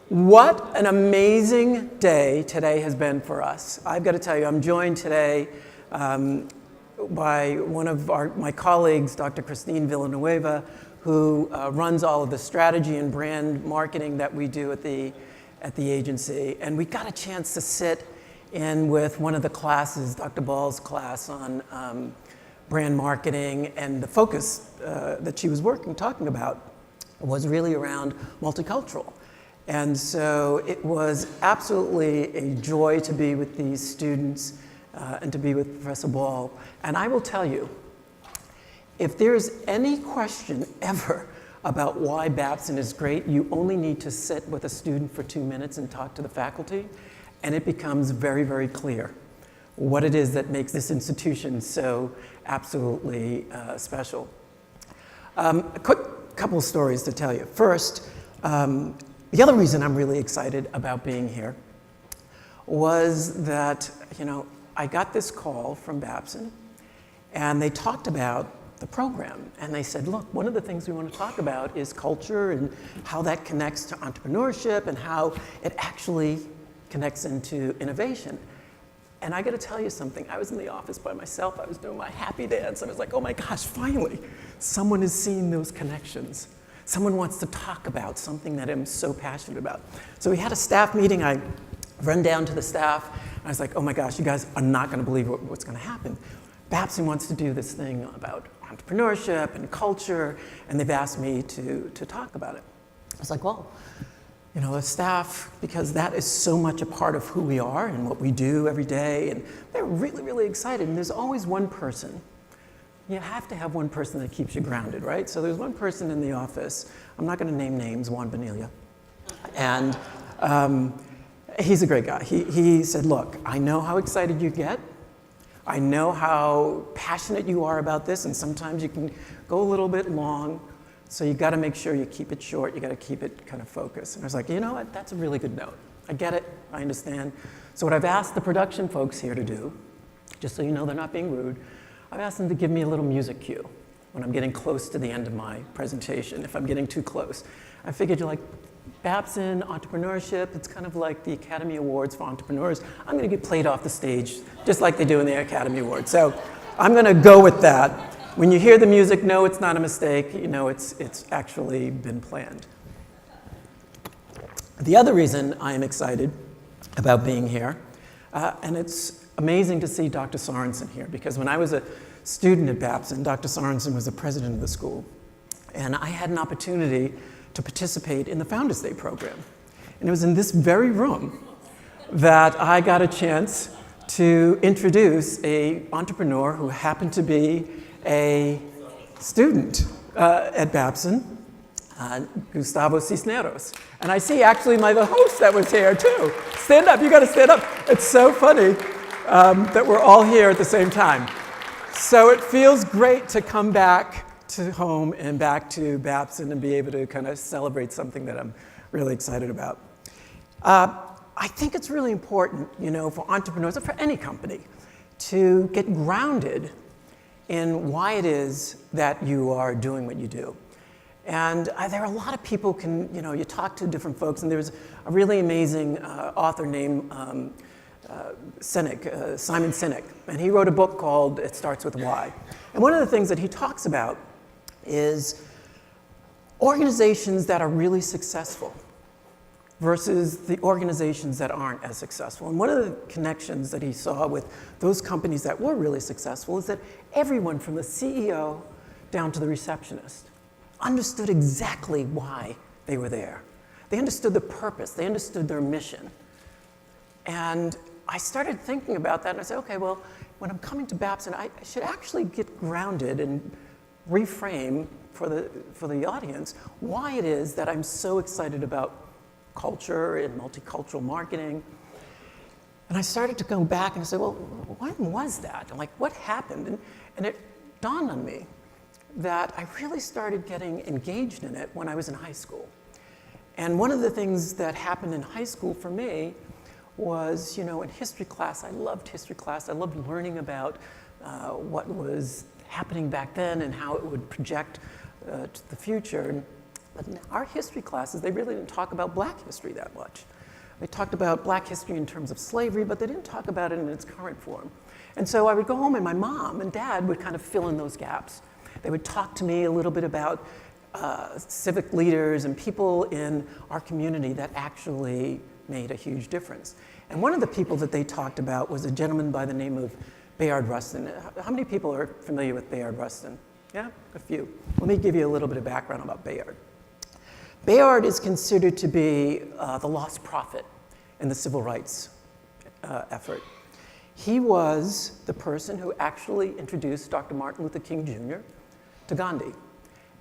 What an amazing day today has been for us. I've got to tell you, I'm joined today by one of my colleagues, Dr. Christine Villanueva, who runs all of the strategy and brand marketing that we do at the agency. And we got a chance to sit in with one of the classes, Dr. Ball's class on brand marketing, and the focus that she was talking about was really around multicultural. And so it was absolutely a joy to be with these students and to be with Professor Ball. And I will tell you, if there's any question ever about why Babson is great, you only need to sit with a student for 2 minutes and talk to the faculty, and it becomes very, very clear what it is that makes this institution so absolutely special. A quick couple of stories to tell you. First, the other reason I'm really excited about being here was that, I got this call from Babson, and they talked about the program. And they said, look, one of the things we want to talk about is culture and how that connects to entrepreneurship and how it actually connects into innovation. And I got to tell you something. I was in the office by myself. I was doing my happy dance. I was like, oh my gosh, finally, someone is seeing those connections. Someone wants to talk about something that I'm so passionate about. So we had a staff meeting. I ran down to the staff. And I was like, oh my gosh, you guys are not going to believe what's going to happen. Babson wants to do this thing about entrepreneurship and culture, and they've asked me to talk about it. I was like, well, the staff, because that is so much a part of who we are and what we do every day, and they're really, really excited. And there's always one person. You have to have one person that keeps you grounded, right? So there's one person in the office. I'm not going to name names, Juan Bonilla. And he's a great guy. He said, look, I know how excited you get. I know how passionate you are about this, and sometimes you can go a little bit long. So you got to make sure you keep it short. You got to keep it kind of focused. And I was like, you know what? That's a really good note. I get it. I understand. So what I've asked the production folks here to do, just so you know they're not being rude, I've asked them to give me a little music cue when I'm getting close to the end of my presentation, if I'm getting too close. I figured you're like, Babson, entrepreneurship, it's kind of like the Academy Awards for entrepreneurs. I'm going to get played off the stage just like they do in the Academy Awards. So I'm going to go with that. When you hear the music, no, it's not a mistake. It's actually been planned. The other reason I am excited about being here, and it's amazing to see Dr. Sorensen here, because when I was a student at Babson, Dr. Sorensen was the president of the school, and I had an opportunity to participate in the Founders Day program. And it was in this very room that I got a chance to introduce an entrepreneur who happened to be a student at Babson, Gustavo Cisneros. And I see actually the host that was here too. Stand up, you gotta stand up. It's so funny that we're all here at the same time. So it feels great to come back to home and back to Babson and be able to kind of celebrate something that I'm really excited about. I think it's really important, for entrepreneurs or for any company to get grounded in why it is that you are doing what you do. And there are a lot of people you talk to different folks, and there's a really amazing author named Simon Sinek, and he wrote a book called It Starts With Why. And one of the things that he talks about is organizations that are really successful versus the organizations that aren't as successful. And one of the connections that he saw with those companies that were really successful is that everyone from the CEO down to the receptionist understood exactly why they were there. They understood the purpose. They understood their mission. And I started thinking about that, and I said, okay, well, when I'm coming to Babson, I should actually get grounded and reframe for the audience why it is that I'm so excited about culture and multicultural marketing. And I started to go back and I said, well, when was that? And what happened? And it dawned on me that I really started getting engaged in it when I was in high school. And one of the things that happened in high school for me was, in history class, I loved history class. I loved learning about what was happening back then and how it would project to the future. But in our history classes, they really didn't talk about black history that much. They talked about black history in terms of slavery, but they didn't talk about it in its current form. And so I would go home and my mom and dad would kind of fill in those gaps. They would talk to me a little bit about civic leaders and people in our community that actually made a huge difference. And one of the people that they talked about was a gentleman by the name of Bayard Rustin. How many people are familiar with Bayard Rustin? Yeah, a few. Let me give you a little bit of background about Bayard. Bayard is considered to be the lost prophet in the civil rights effort. He was the person who actually introduced Dr. Martin Luther King Jr. to Gandhi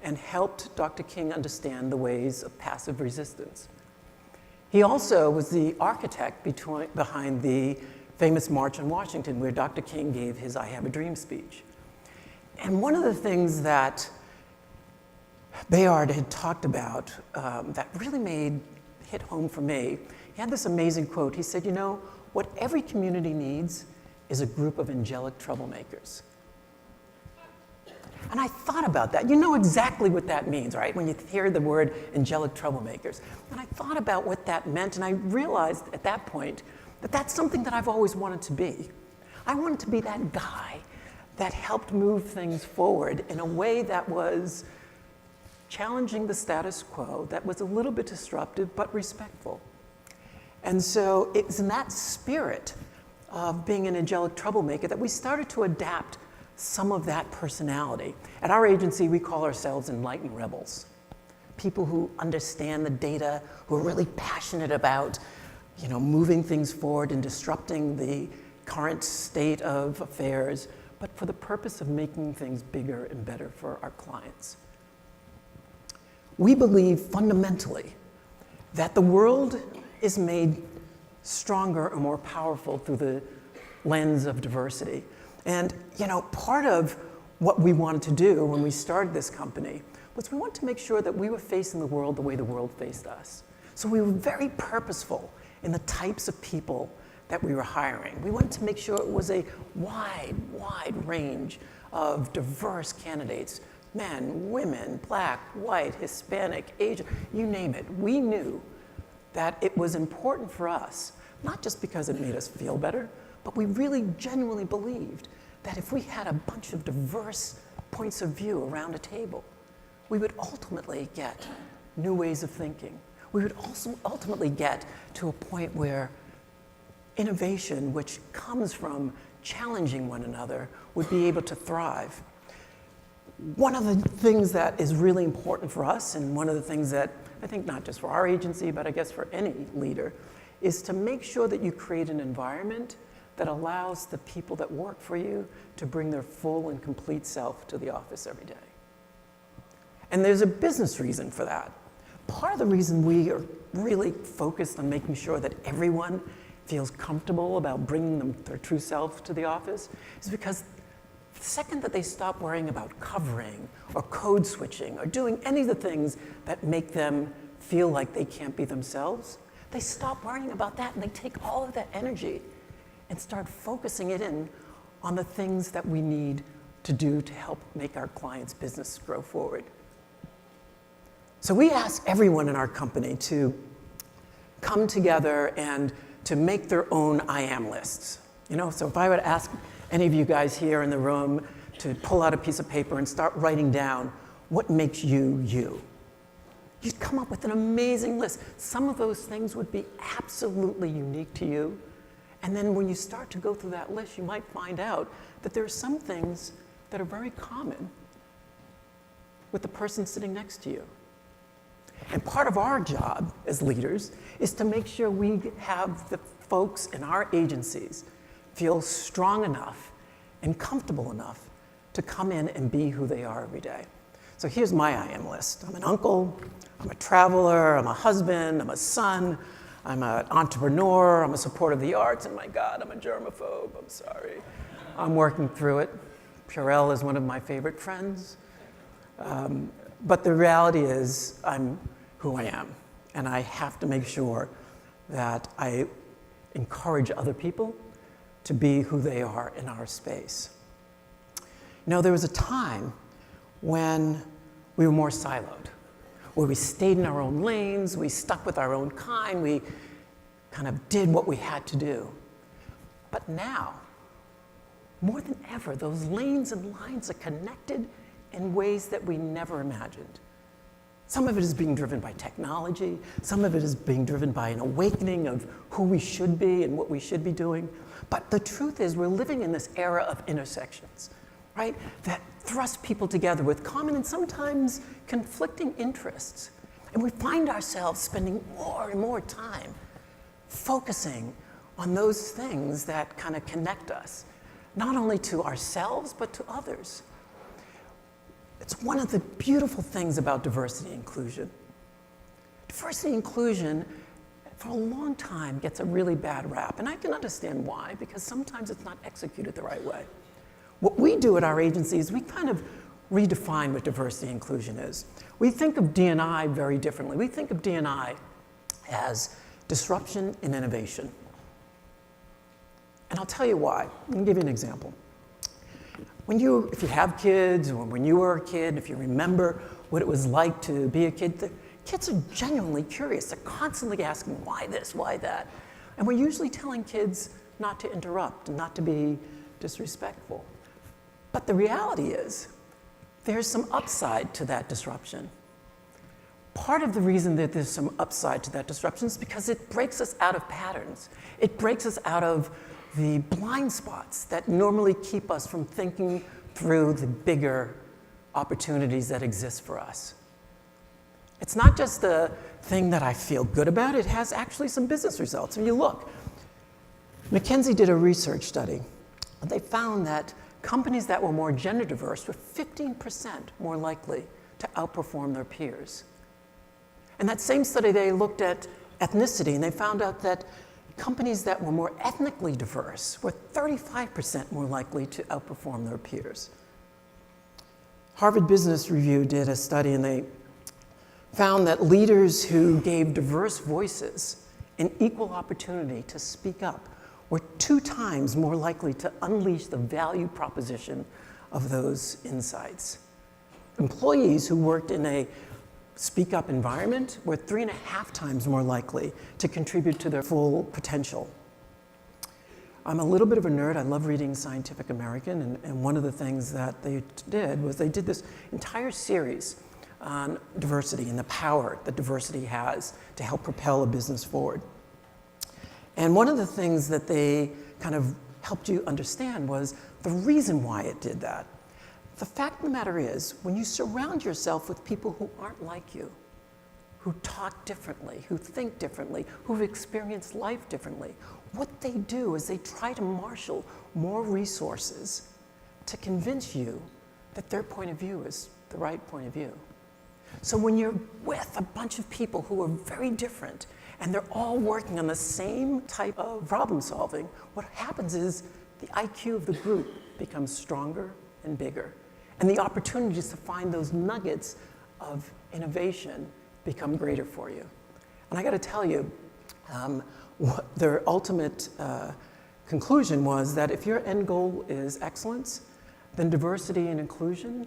and helped Dr. King understand the ways of passive resistance. He also was the architect behind the famous March on Washington, where Dr. King gave his I Have a Dream speech. And one of the things that Bayard had talked about that really hit home for me, he had this amazing quote. He said, you know, what every community needs is a group of angelic troublemakers. And I thought about that. You know exactly what that means, right? When you hear the word angelic troublemakers. And I thought about what that meant, and I realized at that point that that's something that I've always wanted to be. I wanted to be that guy that helped move things forward in a way that was challenging the status quo, that was a little bit disruptive but respectful. And so it's in that spirit of being an angelic troublemaker that we started to adapt some of that personality. At our agency, we call ourselves enlightened rebels. People who understand the data, who are really passionate about, you know, moving things forward and disrupting the current state of affairs, but for the purpose of making things bigger and better for our clients. We believe fundamentally that the world is made stronger and more powerful through the lens of diversity. And, you know, part of what we wanted to do when we started this company was we wanted to make sure that we were facing the world the way the world faced us. So we were very purposeful in the types of people that we were hiring. We wanted to make sure it was a wide range of diverse candidates, men, women, black, white, Hispanic, Asian, you name it. We knew that it was important for us, not just because it made us feel better, but we really genuinely believed that if we had a bunch of diverse points of view around a table, we would ultimately get new ways of thinking. We would also ultimately get to a point where innovation, which comes from challenging one another, would be able to thrive. One of the things that is really important for us, and one of the things that I think not just for our agency, but I guess for any leader, is to make sure that you create an environment that allows the people that work for you to bring their full and complete self to the office every day. And there's a business reason for that. Part of the reason we are really focused on making sure that everyone feels comfortable about bringing their true self to the office is because the second that they stop worrying about covering or code switching or doing any of the things that make them feel like they can't be themselves, they stop worrying about that and they take all of that energy and start focusing it in on the things that we need to do to help make our clients' business grow forward. So we ask everyone in our company to come together and to make their own I am lists. You know, so if I would ask any of you guys here in the room to pull out a piece of paper and start writing down what makes you, you. You'd come up with an amazing list. Some of those things would be absolutely unique to you. And then when you start to go through that list, you might find out that there are some things that are very common with the person sitting next to you. And part of our job as leaders is to make sure we have the folks in our agencies feel strong enough and comfortable enough to come in and be who they are every day. So here's my I am list. I'm an uncle, I'm a traveler, I'm a husband, I'm a son, I'm an entrepreneur, I'm a supporter of the arts, and my God, I'm a germaphobe, I'm sorry. I'm working through it. Purell is one of my favorite friends. But the reality is I'm who I am, and I have to make sure that I encourage other people to be who they are in our space. You know, there was a time when we were more siloed. where we stayed in our own lanes, we stuck with our own kind, we kind of did what we had to do. But now, more than ever, those lanes and lines are connected in ways that we never imagined. Some of it is being driven by technology. Some of it is being driven by an awakening of who we should be and what we should be doing. But the truth is we're living in this era of intersections, right? That thrust people together with common and sometimes conflicting interests. And we find ourselves spending more and more time focusing on those things that kind of connect us, not only to ourselves, but to others. It's one of the beautiful things about diversity and inclusion. Diversity and inclusion, for a long time, gets a really bad rap. And I can understand why, because sometimes it's not executed the right way. What we do at our agency is we kind of redefine what diversity and inclusion is. We think of D&I very differently. We think of D&I as disruption and innovation. And I'll tell you why. Let me give you an example. If you have kids, or when you were a kid, if you remember what it was like to be a kid, the kids are genuinely curious. They're constantly asking, why this, why that? And we're usually telling kids not to interrupt, not to be disrespectful. But the reality is, there's some upside to that disruption. Part of the reason that there's some upside to that disruption is because it breaks us out of patterns. It breaks us out of the blind spots that normally keep us from thinking through the bigger opportunities that exist for us. It's not just the thing that I feel good about, it has actually some business results. If you look, McKinsey did a research study. They found that companies that were more gender diverse were 15% more likely to outperform their peers. In that same study, they looked at ethnicity, and they found out that companies that were more ethnically diverse were 35% more likely to outperform their peers. Harvard Business Review did a study, and they found that leaders who gave diverse voices an equal opportunity to speak up were 2 times more likely to unleash the value proposition of those insights. Employees who worked in a speak up environment were 3.5 times more likely to contribute to their full potential. I'm a little bit of a nerd. I love reading Scientific American, and one of the things that they did was they did this entire series on diversity and the power that diversity has to help propel a business forward. And one of the things that they kind of helped you understand was the reason why it did that. The fact of the matter is, when you surround yourself with people who aren't like you, who talk differently, who think differently, who've experienced life differently, what they do is they try to marshal more resources to convince you that their point of view is the right point of view. So when you're with a bunch of people who are very different and they're all working on the same type of problem solving, what happens is the IQ of the group becomes stronger and bigger. And the opportunities to find those nuggets of innovation become greater for you. And I got to tell you, what their ultimate conclusion was that if your end goal is excellence, then diversity and inclusion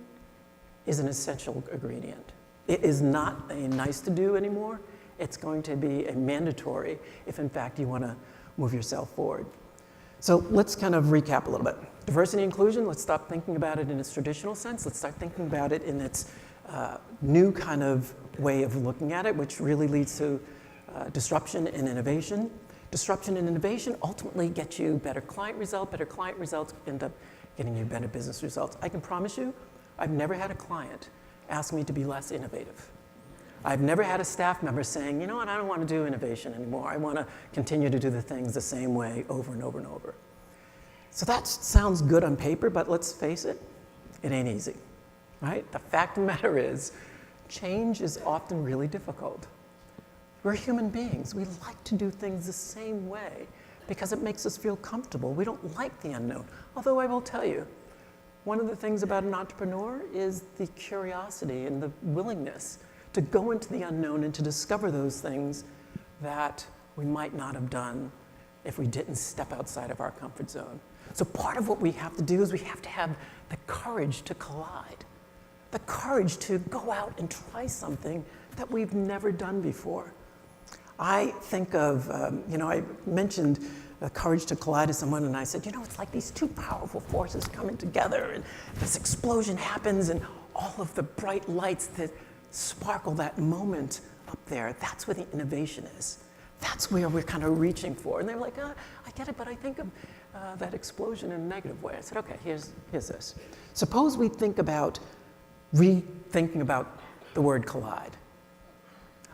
is an essential ingredient. It is not a nice to do anymore. It's going to be a mandatory if in fact you want to move yourself forward. So let's kind of recap a little bit. Diversity and inclusion, let's stop thinking about it in its traditional sense. Let's start thinking about it in its new kind of way of looking at it, which really leads to disruption and innovation. Disruption and innovation ultimately get you better client results end up getting you better business results. I can promise you, I've never had a client ask me to be less innovative. I've never had a staff member saying, you know what, I don't want to do innovation anymore. I want to continue to do the things the same way over and over and over. So that sounds good on paper, but let's face it, it ain't easy, right? The fact of the matter is, change is often really difficult. We're human beings. We like to do things the same way because it makes us feel comfortable. We don't like the unknown. Although I will tell you, one of the things about an entrepreneur is the curiosity and the willingness to go into the unknown and to discover those things that we might not have done if we didn't step outside of our comfort zone. So part of what we have to do is we have to have the courage to collide, the courage to go out and try something that we've never done before. I think of, I mentioned courage to collide to someone, and I said, it's like these two powerful forces coming together, and this explosion happens, and all of the bright lights that sparkle that moment up there, that's where the innovation is. That's where we're kind of reaching for. And they're like, I get it, but I think of that explosion in a negative way. I said, okay, here's this. Suppose we think about rethinking about the word collide.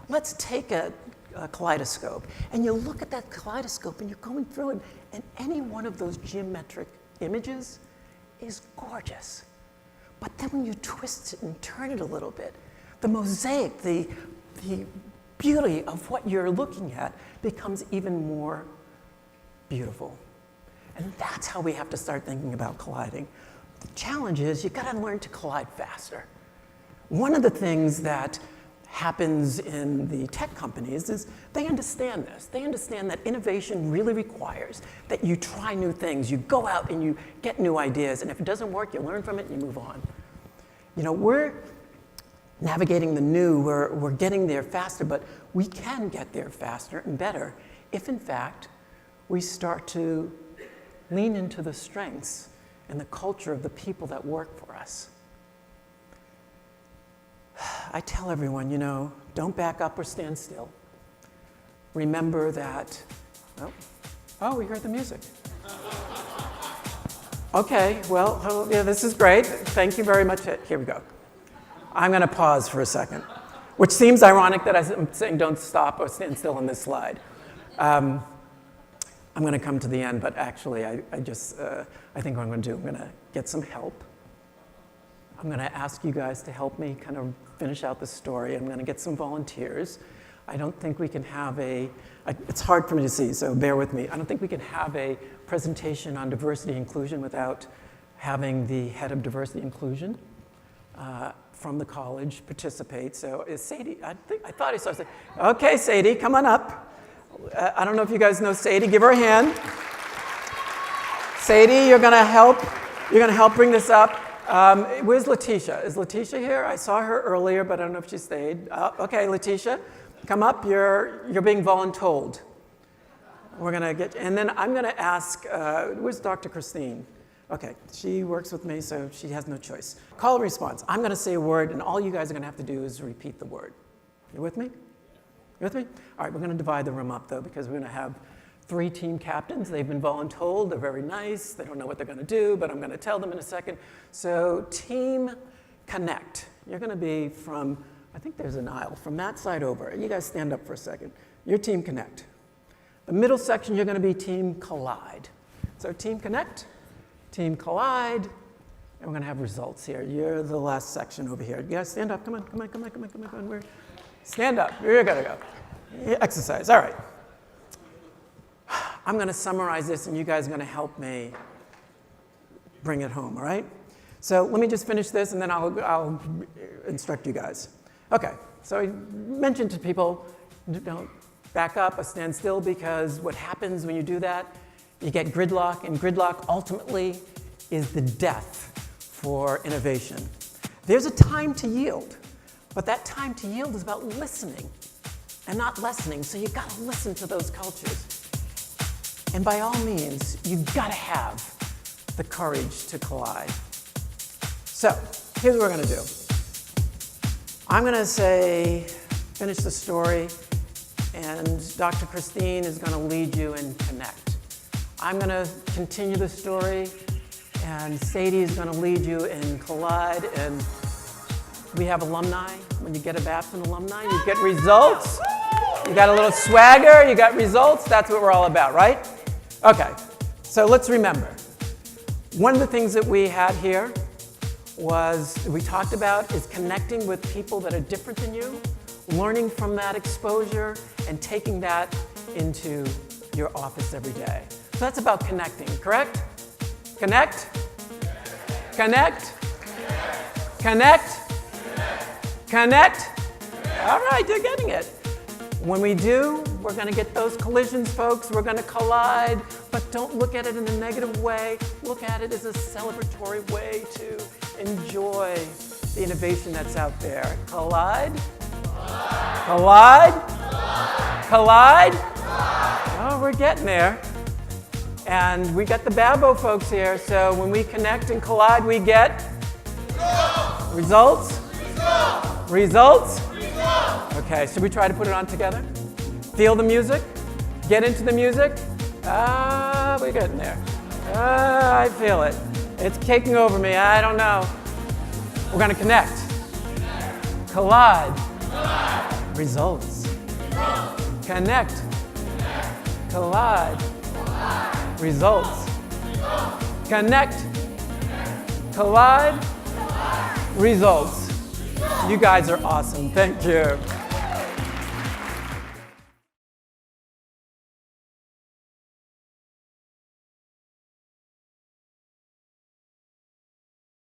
Let's take a kaleidoscope, and you look at that kaleidoscope, and you're going through it, and any one of those geometric images is gorgeous. But then when you twist it and turn it a little bit, the mosaic, the beauty of what you're looking at becomes even more beautiful. And that's how we have to start thinking about colliding. The challenge is you've got to learn to collide faster. One of the things that happens in the tech companies is they understand this. They understand that innovation really requires that you try new things. You go out and you get new ideas, and if it doesn't work, you learn from it and you move on. We're navigating the new, we're getting there faster, but we can get there faster and better if, in fact, we start to lean into the strengths and the culture of the people that work for us. I tell everyone, don't back up or stand still. Remember that, we heard the music. Okay, well, yeah, this is great. Thank you very much. Here we go. I'm going to pause for a second, which seems ironic that I'm saying don't stop or stand still on this slide. I'm going to come to the end, but actually, I think what I'm going to do, I'm going to get some help. I'm going to ask you guys to help me kind of finish out the story. I'm going to get some volunteers. I don't think we can have it's hard for me to see, so bear with me. I don't think we can have a presentation on diversity and inclusion without having the head of diversity and inclusion from the college participate. So is Sadie, I thought I saw Sadie. Okay, Sadie, come on up. I don't know if you guys know Sadie. Give her a hand. Sadie, you're going to help bring this up. Where's Letitia? Is Letitia here? I saw her earlier, but I don't know if she stayed. Okay, Letitia, come up. You're being voluntold. We're going to get, and then I'm going to ask, where's Dr. Christine? Okay, she works with me, so she has no choice. Call and response. I'm going to say a word, and all you guys are going to have to do is repeat the word. You with me? You with me? All right, we're going to divide the room up, though, because we're going to have 3 team captains. They've been voluntold. They're very nice. They don't know what they're going to do, but I'm going to tell them in a second. So team connect. You're going to be from, I think there's an aisle, from that side over. You guys stand up for a second. You're team connect. The middle section, you're going to be team collide. So team connect, team collide, and we're going to have results here. You're the last section over here. You guys stand up. Come on. Stand up. You're going to go. Exercise. All right. I'm going to summarize this, and you guys are going to help me bring it home, all right? So let me just finish this, and then I'll instruct you guys. Okay, so I mentioned to people, don't back up or stand still, because what happens when you do that, you get gridlock, and gridlock ultimately is the death for innovation. There's a time to yield, but that time to yield is about listening and not lessening, so you've got to listen to those cultures. And by all means, you've got to have the courage to collide. So here's what we're going to do. I'm going to finish the story, and Dr. Christine is going to lead you in connect. I'm going to continue the story, and Sadie is going to lead you in collide. And we have alumni. When you get a Babson alumni, you get results. You got a little swagger, you got results. That's what we're all about, right? Okay, so let's remember. One of the things that we had here we talked about is connecting with people that are different than you, learning from that exposure, and taking that into your office every day. So that's about connecting, correct? Connect? Connect? Connect? Connect? All right, you're getting it. When we do, we're going to get those collisions, folks. We're going to collide, but don't look at it in a negative way. Look at it as a celebratory way to enjoy the innovation that's out there. Collide. Collide. KALEID. KALEID. Oh, we're getting there. And we got the Babbo folks here, so when we connect and collide, we get results. Results. Okay, should we try to put it on together? Feel the music? Get into the music? We're getting there. I feel it. It's taking over me. I don't know. We're going to connect. Collide. Results. Connect. Collide. Results. Connect. Collide. Results. You guys are awesome. Thank you.